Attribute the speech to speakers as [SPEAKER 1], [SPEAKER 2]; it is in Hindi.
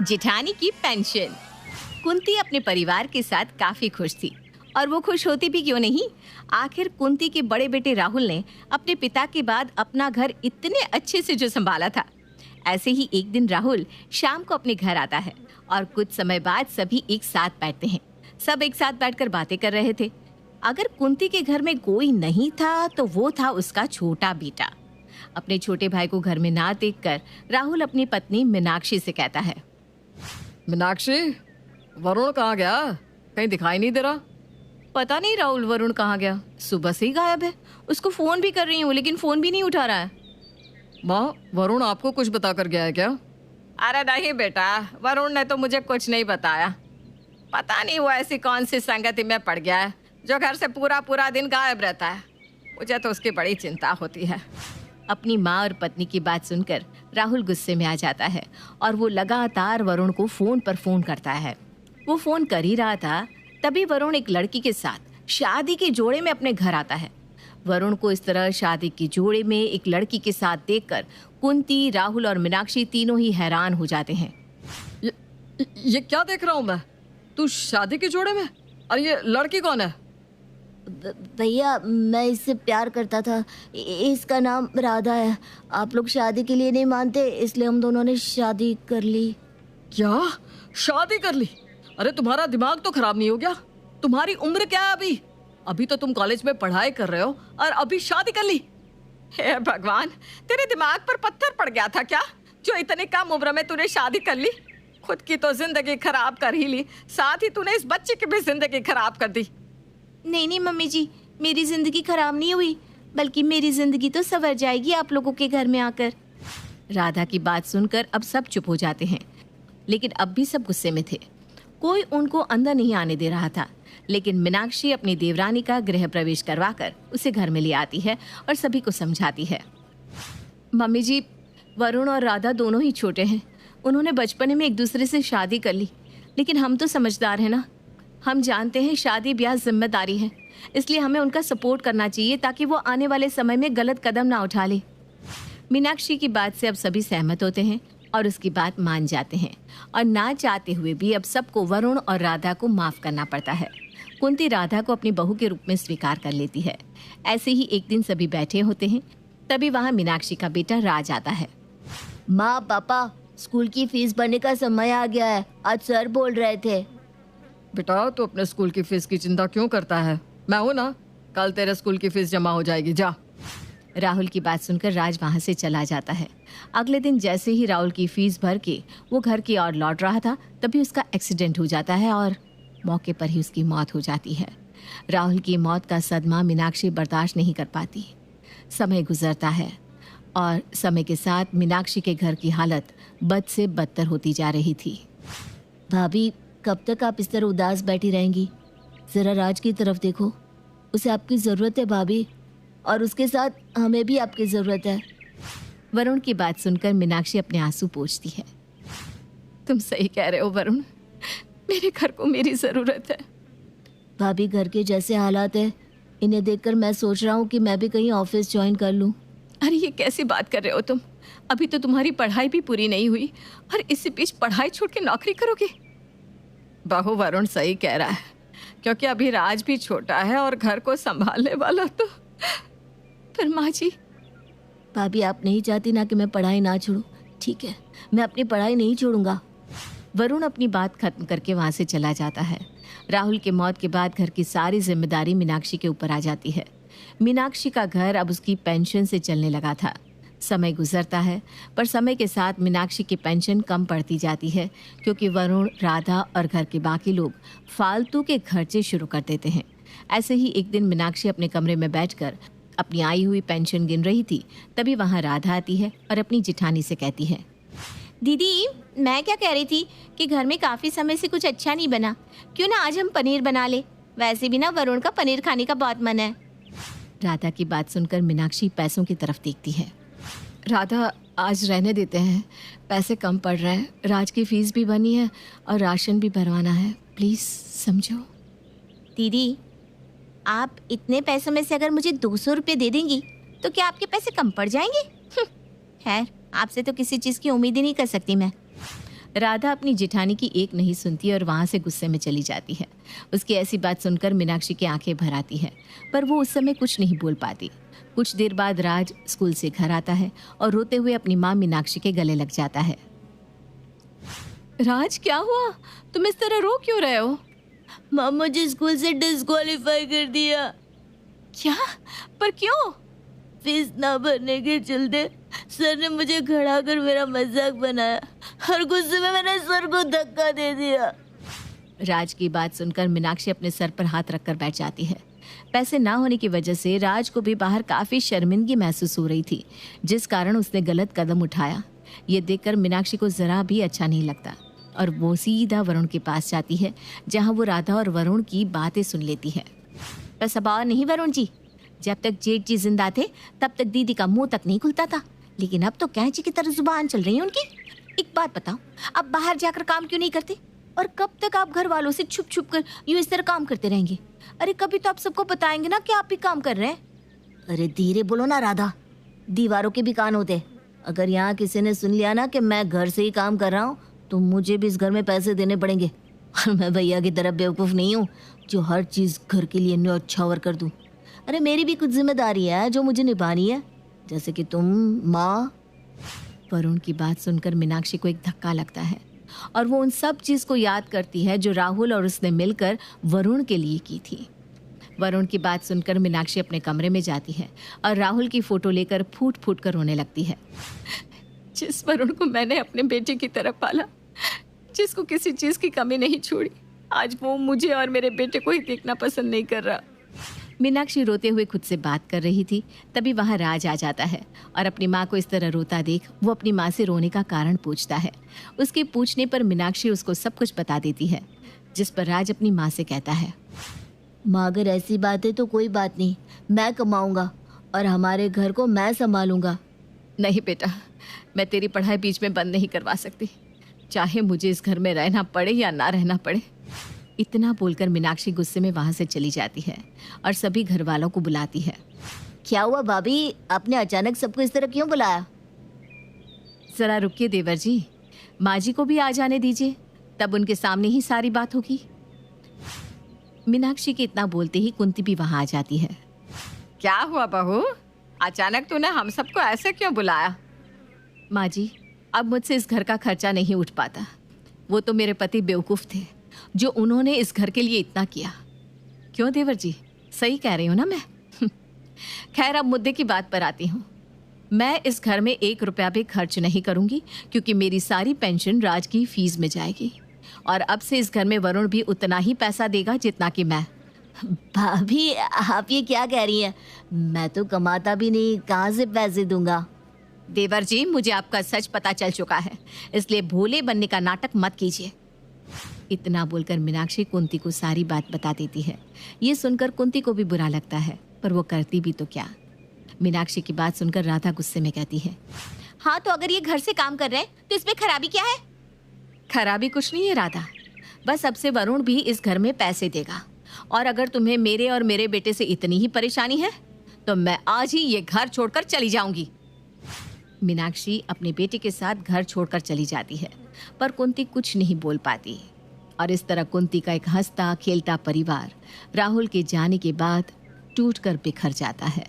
[SPEAKER 1] जिठानी की पेंशन। कुंती अपने परिवार के साथ काफी खुश थी और वो खुश होती भी क्यों नहीं। आखिर कुंती के बड़े बेटे राहुल ने अपने पिता के बाद अपना घर इतने अच्छे से जो संभाला था। ऐसे ही एक दिन राहुल शाम को अपने घर आता है और कुछ समय बाद सभी एक साथ बैठते हैं। सब एक साथ बैठकर बातें कर रहे थे। अगर कुंती के घर में कोई नहीं था तो वो था उसका छोटा बेटा। अपने छोटे भाई को घर में ना देखकर राहुल अपनी पत्नी मीनाक्षी से कहता है,
[SPEAKER 2] मीनाक्षी, वरुण कहाँ गया? कहीं दिखाई नहीं दे रहा।
[SPEAKER 1] पता नहीं राहुल, वरुण कहाँ गया, सुबह से ही गायब है। उसको फोन भी कर रही हूँ लेकिन फोन भी नहीं उठा रहा है।
[SPEAKER 2] माँ, वरुण आपको कुछ बता कर गया है क्या?
[SPEAKER 1] अरे नहीं बेटा, वरुण ने तो मुझे कुछ नहीं बताया। पता नहीं वो ऐसी कौन सी संगति में पड़ गया है जो घर से पूरा पूरा दिन गायब रहता है। मुझे तो उसकी बड़ी चिंता होती है। अपनी माँ और पत्नी की बात सुनकर राहुल गुस्से में आ जाता है और वो लगातार वरुण को फोन पर फोन करता है। वो फोन कर ही रहा था तभी वरुण एक लड़की के साथ शादी के जोड़े में अपने घर आता है। वरुण को इस तरह शादी के जोड़े में एक लड़की के साथ देखकर कुंती, राहुल और मीनाक्षी तीनों ही हैरान हो जाते हैं।
[SPEAKER 2] ये क्या देख रहा हूँ मैं? तू शादी के जोड़े में? और ये लड़की कौन है?
[SPEAKER 3] भैया, मैं इससे प्यार करता था। इसका नाम राधा है। आप लोग शादी के लिए नहीं मानते, इसलिए हम दोनों ने शादी कर ली।
[SPEAKER 2] क्या? शादी कर ली? अरे तुम्हारा दिमाग तो खराब नहीं हो गया? तुम्हारी उम्र क्या है अभी? अभी तो तुम कॉलेज में पढ़ाई कर रहे हो और अभी शादी कर ली?
[SPEAKER 1] हे भगवान, तेरे दिमाग पर पत्थर पड़ गया था क्या जो इतने कम उम्र में तूने शादी कर ली? खुद की तो जिंदगी खराब कर ही ली, साथ ही तूने इस बच्चे की भी जिंदगी खराब कर दी।
[SPEAKER 3] नहीं नहीं मम्मी जी, मेरी जिंदगी खराब नहीं हुई, बल्कि मेरी जिंदगी तो संवर जाएगी आप लोगों के घर में आकर।
[SPEAKER 1] राधा की बात सुनकर अब सब चुप हो जाते हैं, लेकिन अब भी सब गुस्से में थे। कोई उनको अंदर नहीं आने दे रहा था, लेकिन मीनाक्षी अपनी देवरानी का गृह प्रवेश करवाकर उसे घर में ले आती है और सभी को समझाती है। मम्मी जी, वरुण और राधा दोनों ही छोटे हैं। उन्होंने बचपन में एक दूसरे से शादी कर ली, लेकिन हम तो समझदार हैं ना। हम जानते हैं शादी ब्याह जिम्मेदारी है, इसलिए हमें उनका सपोर्ट करना चाहिए ताकि वो आने वाले समय में गलत कदम ना उठा ले। मीनाक्षी की बात से अब सभी सहमत होते हैं और उसकी बात मान जाते हैं और ना चाहते हुए भी अब सबको वरुण और राधा को माफ करना पड़ता है। कुंती राधा को अपनी बहू के रूप में स्वीकार कर लेती है। ऐसे ही एक दिन सभी बैठे होते हैं, तभी वहाँ मीनाक्षी का बेटा राज आता है।
[SPEAKER 3] माँ, पापा, स्कूल की फीस भरने का समय आ गया है। आज सर बोल रहे थे।
[SPEAKER 2] बेटा, तू अपने स्कूल की फीस की चिंता क्यों करता है? मैं हूं ना, कल तेरे स्कूल की फीस जमा हो जाएगी, जा।
[SPEAKER 1] राहुल की बात सुनकर राज वहां से चला जाता है। अगले दिन जैसे ही राहुल की फीस भर के वो घर की ओर लौट रहा था, तभी उसका एक्सीडेंट हो जाता है और मौके पर ही उसकी मौत हो जाती है। राहुल की मौत का सदमा मीनाक्षी बर्दाश्त नहीं कर पाती। समय गुजरता है और समय के साथ मीनाक्षी के घर की हालत बद से बदतर होती जा रही थी।
[SPEAKER 3] भाभी, कब तक आप इस तरह उदास बैठी रहेंगी? जरा राज की तरफ देखो, उसे आपकी जरूरत है भाभी, और उसके साथ हमें भी आपकी जरूरत है।
[SPEAKER 1] वरुण की बात सुनकर मीनाक्षी अपने आंसू पोंछती है। तुम सही कह रहे हो वरुण, मेरे घर को मेरी जरूरत है।
[SPEAKER 3] भाभी, घर के जैसे हालात है, इन्हें देखकर मैं सोच रहा हूँ कि मैं भी कहीं ऑफिस ज्वाइन कर लूँ।
[SPEAKER 1] अरे ये कैसी बात कर रहे हो तुम? अभी तो तुम्हारी पढ़ाई भी पूरी नहीं हुई और इसी बीच पढ़ाई छोड़ के नौकरी करोगे? बहू, वरुण सही कह रहा है, क्योंकि अभी राज भी छोटा है और घर को संभालने वाला तो फिर माँ जी।
[SPEAKER 3] भाभी, आप नहीं चाहती ना कि मैं पढ़ाई ना छोड़ूं? ठीक है, मैं अपनी पढ़ाई नहीं छोड़ूंगा।
[SPEAKER 1] वरुण अपनी बात खत्म करके वहां से चला जाता है। राहुल के मौत के बाद घर की सारी जिम्मेदारी मीनाक्षी के ऊपर आ जाती है। मीनाक्षी का घर अब उसकी पेंशन से चलने लगा था। समय गुजरता है, पर समय के साथ मीनाक्षी की पेंशन कम पड़ती जाती है, क्योंकि वरुण, राधा और घर के बाकी लोग फालतू के खर्चे शुरू कर देते हैं। ऐसे ही एक दिन मीनाक्षी अपने कमरे में बैठकर अपनी आई हुई पेंशन गिन रही थी, तभी वहाँ राधा आती है और अपनी जिठानी से कहती है,
[SPEAKER 3] दीदी, मैं क्या कह रही थी कि घर में काफी समय से कुछ अच्छा नहीं बना, क्यों ना आज हम पनीर बना ले? वैसे भी ना वरुण का पनीर खाने का बहुत मन है।
[SPEAKER 1] राधा की बात सुनकर मीनाक्षी पैसों की तरफ देखती है। राधा, आज रहने देते हैं, पैसे कम पड़ रहे हैं, राज की फीस भी बनी है और राशन भी भरवाना है, प्लीज समझो।
[SPEAKER 3] दीदी, आप इतने पैसों में से अगर मुझे 200 रुपये दे देंगी तो क्या आपके पैसे कम पड़ जाएंगे? खैर, आपसे तो किसी चीज़ की उम्मीद ही नहीं कर सकती मैं।
[SPEAKER 1] राधा अपनी जिठानी की एक नहीं सुनती और वहाँ से गुस्से में चली जाती है। उसकी ऐसी बात सुनकर मीनाक्षी की आंखें भर आती है, पर वो उस समय कुछ नहीं बोल पाती। कुछ देर बाद राज स्कूल से घर आता है और रोते हुए अपनी माँ मीनाक्षी के गले लग जाता है। राज, क्या हुआ? तुम इस तरह रो क्यों रहे हो?
[SPEAKER 3] माँ, मुझे स्कूल से डिस्क्वालीफाई कर दिया।
[SPEAKER 1] क्या? पर क्यों?
[SPEAKER 3] फीस ना भरने के चलते सर ने मुझे खड़ा कर मेरा मजाक बनाया और गुस्से में मैंने सर को धक्का दे दिया।
[SPEAKER 1] राज की बात सुनकर मीनाक्षी अपने सर पर हाथ रखकर बैठ जाती है। पैसे ना होने की वजह से राज को भी बाहर काफी शर्मिंदगी महसूस हो रही थी, जिस कारण उसने गलत कदम उठाया। ये देखकर मीनाक्षी को जरा भी अच्छा नहीं लगता और वो सीधा वरुण के पास जाती है, जहाँ वो राधा और वरुण की बातें सुन लेती है। बस अब और नहीं वरुण जी, जब तक जेठ जी जिंदा थे तब तक दीदी का मुंह तक नहीं खुलता था, लेकिन अब तो कैंची की तरह जुबान चल रही है उनकी। एक बात बताओ, आप बाहर जाकर काम क्यों नहीं करते? और कब तक आप घर वालों से छुप छुप कर यूं इस तरह काम करते रहेंगे? अरे कभी तो आप सबको बताएंगे ना कि आप भी काम कर रहे हैं।
[SPEAKER 3] अरे धीरे बोलो ना राधा, दीवारों के भी कान होते। अगर यहाँ किसी ने सुन लिया ना कि मैं घर से ही काम कर रहा हूँ तो मुझे भी इस घर में पैसे देने पड़ेंगे। और मैं भैया की तरह बेवकूफ़ नहीं हूँ जो हर चीज़ घर के लिए न्यौछावर कर दूँ। अरे मेरी भी कुछ जिम्मेदारी है जो मुझे निभानी है, जैसे कि तुम माँ।
[SPEAKER 1] वरुण की बात सुनकर मीनाक्षी को एक धक्का लगता है और वो उन सब चीज को याद करती है जो राहुल और उसने मिलकर वरुण के लिए की थी। वरुण की बात सुनकर मीनाक्षी अपने कमरे में जाती है और राहुल की फोटो लेकर फूट फूट कर रोने लगती है। जिस वरुण को मैंने अपने बेटे की तरह पाला, जिसको किसी चीज की कमी नहीं छोड़ी, आज वो मुझे और मेरे बेटे को ही देखना पसंद नहीं कर रहा। मीनाक्षी रोते हुए खुद से बात कर रही थी, तभी वहाँ राज आ जाता है और अपनी माँ को इस तरह रोता देख वो अपनी माँ से रोने का कारण पूछता है। उसके पूछने पर मीनाक्षी उसको सब कुछ बता देती है, जिस पर राज अपनी माँ से कहता है,
[SPEAKER 3] माँ अगर ऐसी बात है तो कोई बात नहीं, मैं कमाऊंगा और हमारे घर को मैं संभालूंगा।
[SPEAKER 1] नहीं बेटा, मैं तेरी पढ़ाई बीच में बंद नहीं करवा सकती, चाहे मुझे इस घर में रहना पड़े या ना रहना पड़े। इतना बोलकर मीनाक्षी गुस्से में वहां से चली जाती है और सभी घर वालों को बुलाती है।
[SPEAKER 3] क्या हुआ भाभी, आपने अचानक सबको इस तरह क्यों बुलाया?
[SPEAKER 1] जरा रुकिए देवर जी, माँ जी को भी आ जाने दीजिए, तब उनके सामने ही सारी बात होगी। मीनाक्षी के इतना बोलते ही कुंती भी वहां आ जाती है।
[SPEAKER 2] क्या हुआ बहू, अचानक तूने हम सबको ऐसे क्यों बुलाया?
[SPEAKER 1] माँ जी, अब मुझसे इस घर का खर्चा नहीं उठ पाता। वो तो मेरे पति बेवकूफ़ थे जो उन्होंने इस घर के लिए इतना किया। क्यों देवर जी, सही कह रही हूँ ना मैं? खैर, अब मुद्दे की बात पर आती हूँ। मैं इस घर में 1 रुपया भी खर्च नहीं करूँगी, क्योंकि मेरी सारी पेंशन राज की फीस में जाएगी और अब से इस घर में वरुण भी उतना ही पैसा देगा जितना कि मैं।
[SPEAKER 3] भाभी आप ये क्या कह रही हैं? मैं तो कमाता भी नहीं, कहाँ से पैसे दूंगा?
[SPEAKER 1] देवर जी, मुझे आपका सच पता चल चुका है, इसलिए भोले बनने का नाटक मत कीजिए। इतना बोलकर मीनाक्षी कुंती को सारी बात बता देती है। ये सुनकर कुंती को भी बुरा लगता है, पर वो करती भी तो क्या। मीनाक्षी की बात सुनकर राधा गुस्से में कहती है,
[SPEAKER 3] हाँ तो अगर ये घर से काम कर रहे हैं तो इसमें खराबी क्या है?
[SPEAKER 1] खराबी कुछ नहीं है राधा, बस अब से वरुण भी इस घर में पैसे देगा और अगर तुम्हें मेरे और मेरे बेटे से इतनी ही परेशानी है तो मैं आज ही ये घर छोड़कर चली जाऊंगी। मीनाक्षी अपने बेटे के साथ घर छोड़कर चली जाती है, पर कुंती कुछ नहीं बोल पाती और इस तरह कुंती का एक हंसता खेलता परिवार राहुल के जाने के बाद टूटकर बिखर जाता है।